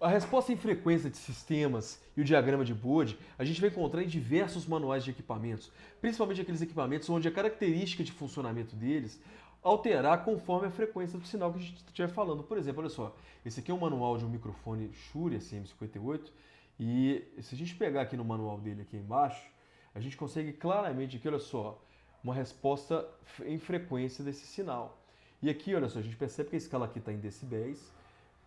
A resposta em frequência de sistemas e o diagrama de Bode a gente vai encontrar em diversos manuais de equipamentos, principalmente aqueles equipamentos onde a característica de funcionamento deles alterar conforme a frequência do sinal que a gente estiver falando. Por exemplo, olha só, esse aqui é um manual de um microfone Shure SM58 e se a gente pegar aqui no manual dele aqui embaixo, a gente consegue claramente aqui, olha só, uma resposta em frequência desse sinal. E aqui, olha só, a gente percebe que a escala aqui está em decibéis,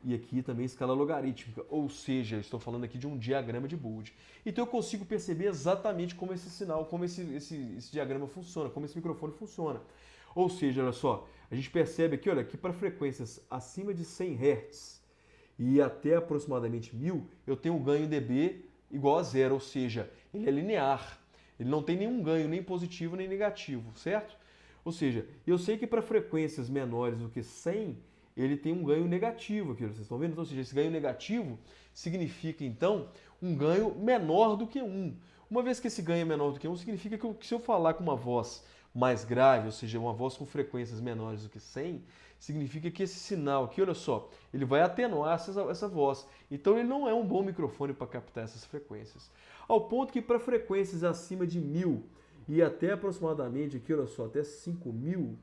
e aqui também escala logarítmica, ou seja, eu estou falando aqui de um diagrama de Bode. Então eu consigo perceber exatamente como esse sinal, como esse diagrama funciona, como esse microfone funciona. Ou seja, olha só, a gente percebe aqui, olha, que para frequências acima de 100 Hz e até aproximadamente 1000, eu tenho um ganho dB igual a zero, ou seja, ele é linear. Ele não tem nenhum ganho, nem positivo nem negativo, certo? Ou seja, eu sei que para frequências menores do que 100, ele tem um ganho negativo aqui, vocês estão vendo? Então, ou seja, esse ganho negativo significa, então, um ganho menor do que 1. Uma vez que esse ganho é menor do que 1, significa que se eu falar com uma voz mais grave, ou seja, uma voz com frequências menores do que 100, significa que esse sinal aqui, olha só, ele vai atenuar essa voz. Então ele não é um bom microfone para captar essas frequências. Ao ponto que para frequências acima de 1000 e até aproximadamente aqui, olha só, até 5000,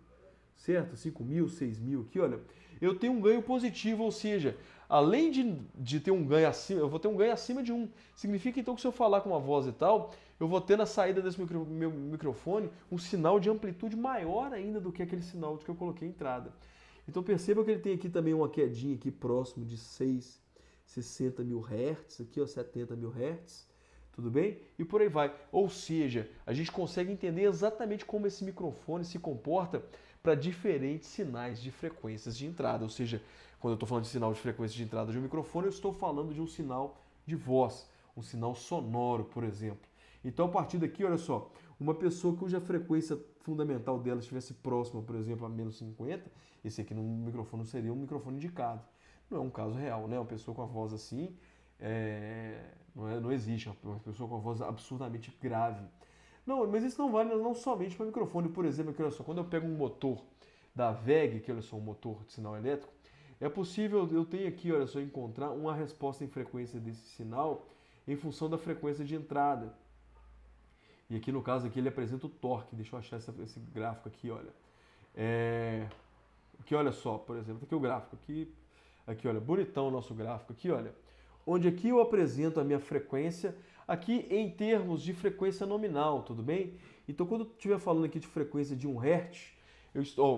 certo? 5.000, 6.000 aqui, olha, eu tenho um ganho positivo, ou seja, além de ter um ganho acima, eu vou ter um ganho acima de 1. Significa então que se eu falar com uma voz e tal, eu vou ter na saída desse meu microfone um sinal de amplitude maior ainda do que aquele sinal que eu coloquei em entrada. Então perceba que ele tem aqui também uma quedinha aqui próximo de 60 mil Hz, aqui ó, 70 mil Hz, tudo bem? E por aí vai. Ou seja, a gente consegue entender exatamente como esse microfone se comporta para diferentes sinais de frequências de entrada. Ou seja, quando eu estou falando de sinal de frequência de entrada de um microfone, eu estou falando de um sinal de voz, um sinal sonoro, por exemplo. Então, a partir daqui, olha só, uma pessoa cuja frequência fundamental dela estivesse próxima, por exemplo, a menos 50, esse aqui no microfone seria um microfone indicado. Não é um caso real, né? Uma pessoa com a voz assim, não existe uma pessoa com a voz absurdamente grave. Não, mas isso não vale não somente para microfone. Por exemplo, aqui, olha só, quando eu pego um motor da VEG, que olha só, um motor de sinal elétrico, é possível, eu tenho aqui, olha só, encontrar uma resposta em frequência desse sinal em função da frequência de entrada. E aqui no caso aqui ele apresenta o torque. Deixa eu achar esse gráfico aqui, olha. Aqui olha só, por exemplo, aqui o gráfico. Aqui olha, bonitão o nosso gráfico aqui, olha. Onde aqui eu apresento a minha frequência, aqui em termos de frequência nominal, tudo bem? Então quando eu estiver falando aqui de frequência de 1 Hz,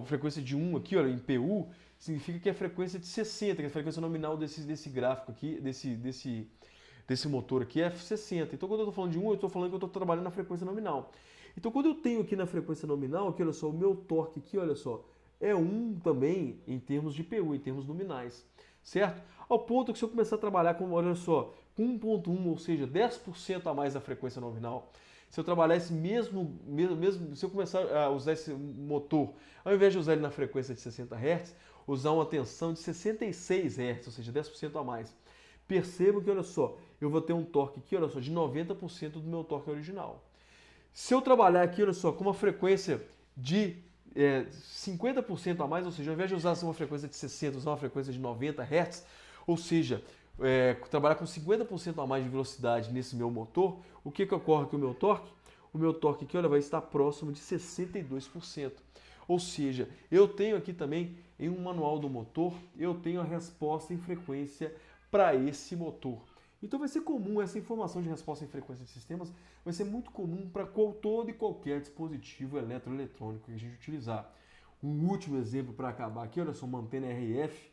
frequência de 1 aqui, olha, em PU, significa que é a frequência de 60, que é a frequência nominal desse gráfico aqui, desse motor aqui é 60. Então, quando eu estou falando de 1, eu estou falando que eu estou trabalhando na frequência nominal. Então, quando eu tenho aqui na frequência nominal, aqui, olha só, o meu torque aqui, olha só, é 1 também em termos de PU, em termos nominais, certo? Ao ponto que se eu começar a trabalhar com, olha só, com 1.1, ou seja, 10% a mais da frequência nominal, se eu trabalhar esse se eu começar a usar esse motor, ao invés de usar ele na frequência de 60 Hz, usar uma tensão de 66 Hz, ou seja, 10% a mais. Percebo que, olha só, eu vou ter um torque aqui, olha só, de 90% do meu torque original. Se eu trabalhar aqui, olha só, com uma frequência de 50% a mais, ou seja, ao invés de usar uma frequência de 60, usar uma frequência de 90 Hz, ou seja, trabalhar com 50% a mais de velocidade nesse meu motor, o que ocorre com o meu torque? O meu torque aqui, olha, vai estar próximo de 62%. Ou seja, eu tenho aqui também, em um manual do motor, eu tenho a resposta em frequência para esse motor. Então vai ser comum essa informação de resposta em frequência de sistemas, vai ser muito comum para todo e qualquer dispositivo eletroeletrônico que a gente utilizar. Um último exemplo para acabar aqui, olha só, uma antena RF,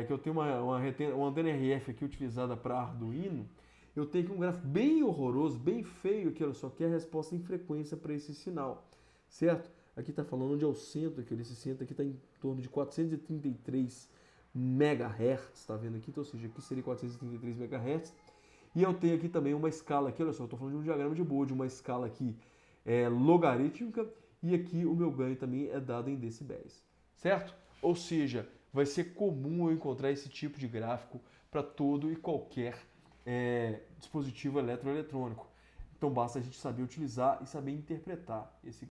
que eu tenho uma antena RF aqui utilizada para Arduino. Eu tenho aqui um gráfico bem horroroso, bem feio aqui, olha só, que é a resposta em frequência para esse sinal, certo? Aqui está falando onde é o centro, esse centro aqui está em torno de 433 MHz, está vendo aqui? Então, ou seja, aqui seria 433 MHz. E eu tenho aqui também uma escala aqui, olha só, eu estou falando de um diagrama de Bode, uma escala aqui logarítmica, e aqui o meu ganho também é dado em decibéis, certo? Ou seja, vai ser comum eu encontrar esse tipo de gráfico para todo e qualquer dispositivo eletroeletrônico. Então basta a gente saber utilizar e saber interpretar esse